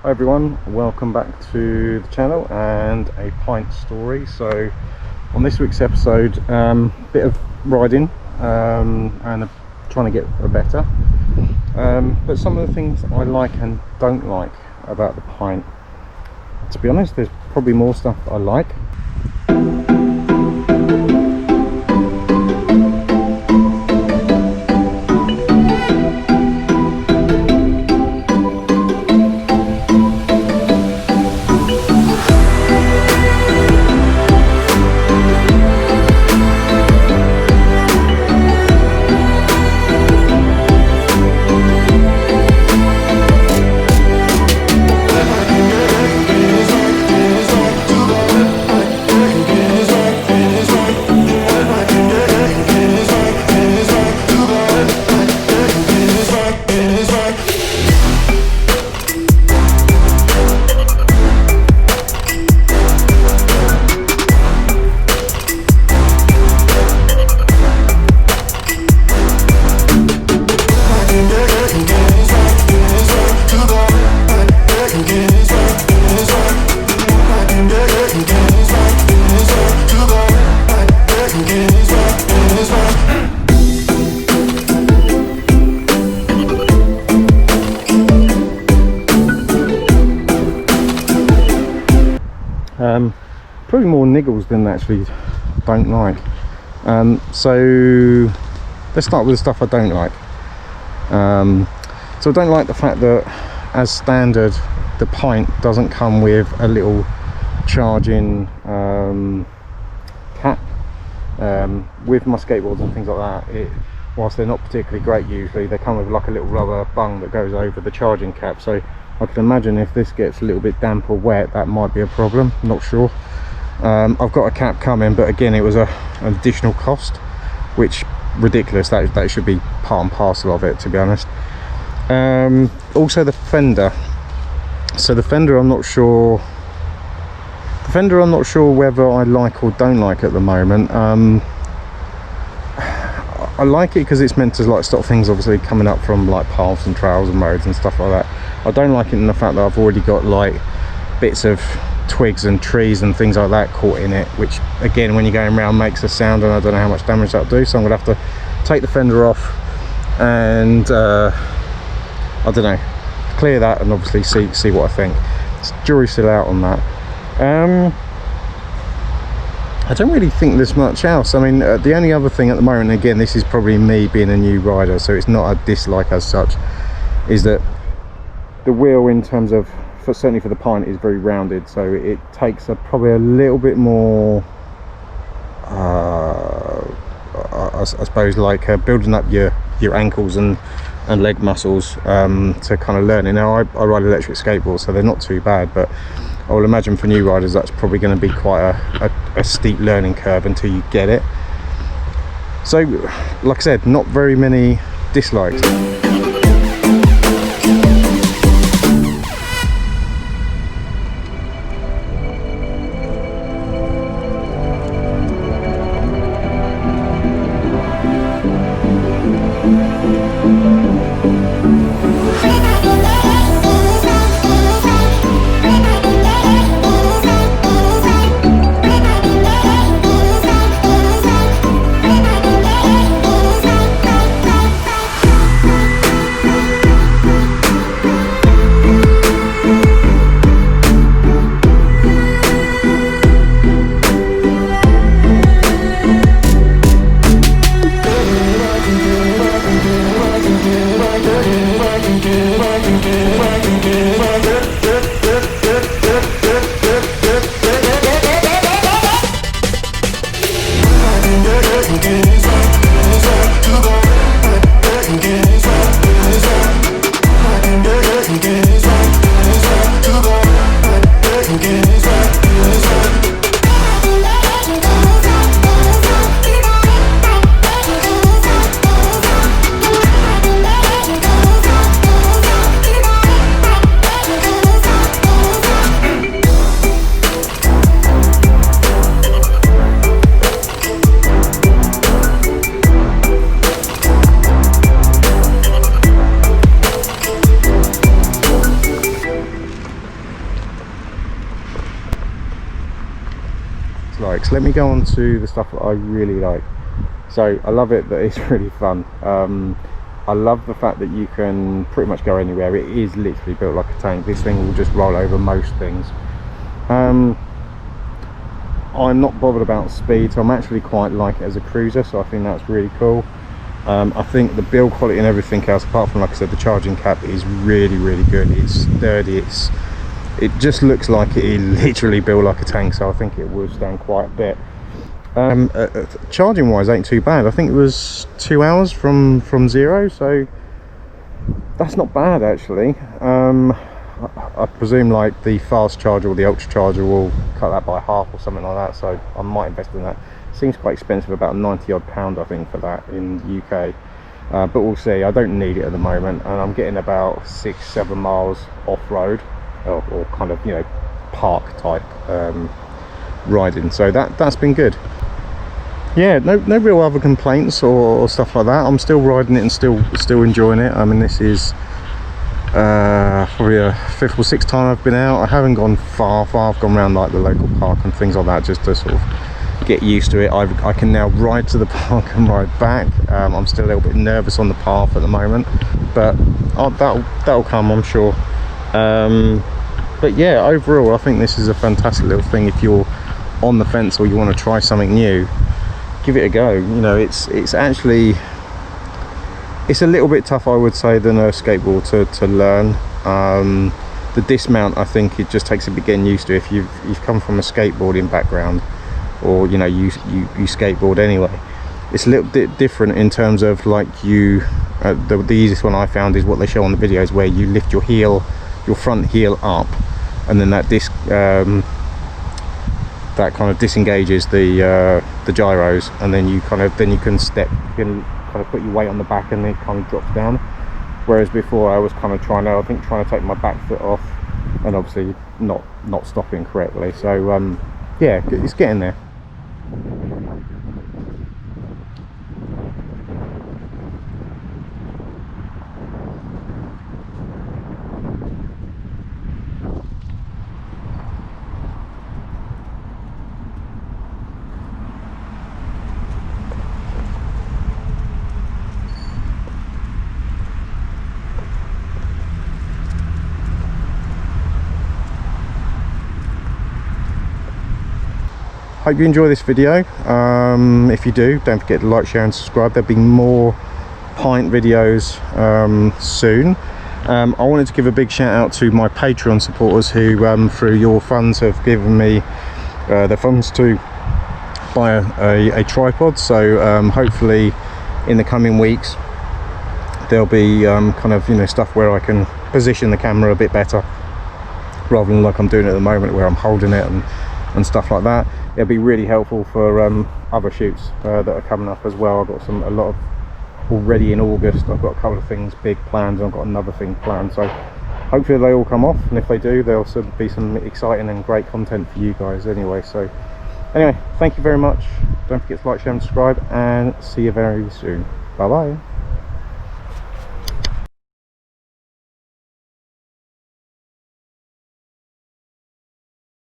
Hi everyone, welcome back to the channel and a pint story. So on this week's episode, bit of riding and trying to get better, but some of the things I like and don't like about the pint. To be honest, there's probably more stuff that I like. Probably more niggles than actually don't like. So let's start with the stuff I don't like. So I don't like the fact that, as standard, the pint doesn't come with a little charging cap. With my skateboards and things like that, whilst they're not particularly great usually, they come with like a little rubber bung that goes over the charging cap. So I can imagine if this gets a little bit damp or wet, that might be a problem. Not sure. I've got a cap coming, but again, it was an additional cost, which ridiculous. That should be part and parcel of it, to be honest. Also the fender. So the fender, I'm not sure. The fender, I'm not sure whether I like or don't like at the moment. I like it because it's meant to like stop things obviously coming up from like paths and trails and roads and stuff like that. I don't like it in the fact that I've already got like bits of twigs and trees and things like that caught in it, which again, when you're going around, makes a sound, and I don't know how much damage that'll do. So I'm gonna have to take the fender off and I don't know, clear that and obviously see what I think. Jury's still out on that. I don't really think there's much else. I mean, the only other thing at the moment, again, this is probably me being a new rider, so it's not a dislike as such, is that the wheel, in terms of, certainly for the pint, is very rounded, so it takes probably a little bit more, I suppose, like building up your ankles and leg muscles to kind of learn it. Now I ride electric skateboards, so they're not too bad, but I will imagine for new riders that's probably going to be quite a steep learning curve until you get it. So like I said, not very many dislikes. specs, let me go on to the stuff that I really like. So I love it that it's really fun. I love the fact that you can pretty much go anywhere. It is literally built like a tank. This thing will just roll over most things. I'm not bothered about speed, so I'm actually quite like it as a cruiser, so I think that's really cool. I think the build quality and everything else, apart from, like I said, the charging cap, is really good. It's sturdy, it just looks like it literally built like a tank, so I think it will stand quite a bit. Charging wise ain't too bad. I think it was 2 hours from zero, so that's not bad actually. I presume like the fast charger or the ultra charger will cut that by half or something like that, so I might invest in that. Seems quite expensive, about 90 odd pound I think for that in the UK, but we'll see. I don't need it at the moment, and I'm getting about 6-7 miles off-road or kind of, you know, park type riding, so that's been good. Yeah, no real other complaints or stuff like that. I'm still riding it and still enjoying it. I mean, this is probably a 5th or 6th time I've been out. I haven't gone far. I've gone around like the local park and things like that, just to sort of get used to it. I can now ride to the park and ride back. I'm still a little bit nervous on the path at the moment, but that'll come, I'm sure. But yeah, overall I think this is a fantastic little thing. If you're on the fence or you want to try something new, give it a go. You know, it's actually, it's a little bit tough, I would say, than a skateboard to learn. The dismount, I think it just takes a bit getting used to. If you've come from a skateboarding background, or you know, you skateboard anyway, it's a little bit different in terms of, like, the easiest one I found is what they show on the videos, where you lift your front heel up, and then that disc that kind of disengages the gyros, and then you can kind of put your weight on the back and it kind of drops down. Whereas before I was kind of trying to take my back foot off, and obviously not stopping correctly. So yeah, it's getting there. Hope you enjoy this video. If you do, don't forget to like, share and subscribe. There'll be more pint videos soon. I wanted to give a big shout out to my Patreon supporters who through your funds have given me the funds to buy a tripod. So hopefully in the coming weeks there'll be kind of, you know, stuff where I can position the camera a bit better, rather than like I'm doing at the moment where I'm holding it and stuff like that. It'll be really helpful for other shoots that are coming up as well. I've got a lot of already in August. I've got a couple of things big planned, and I've got another thing planned, so hopefully they all come off, and if they do, there'll be some exciting and great content for you guys anyway. So anyway, thank you very much. Don't forget to like, share and subscribe, and see you very soon. Bye bye.